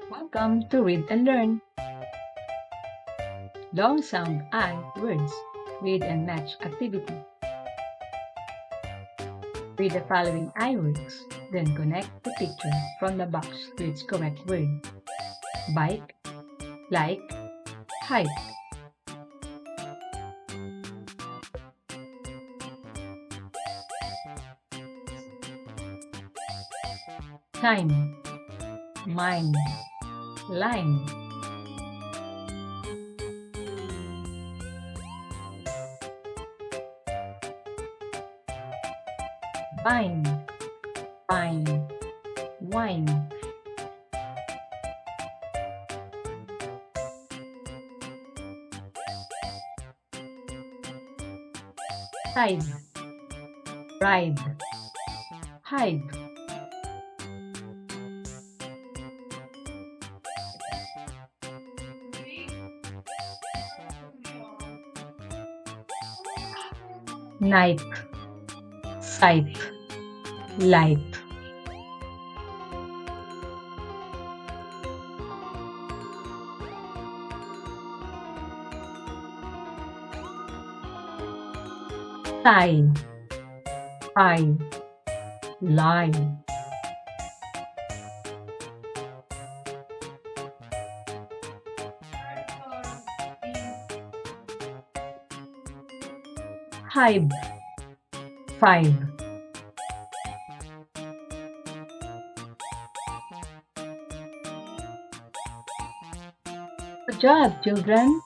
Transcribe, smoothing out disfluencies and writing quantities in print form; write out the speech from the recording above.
Welcome to Read and Learn. Long sound I words. Read and match activity. Read the following I words, then connect the picture from the box to its correct word. Bike, like, hike. Time, mine, line. Vine, fine, wine. Tide, ride, hide. Night, sight, light. Tie, pie, lie. Hive, five. Good job, children.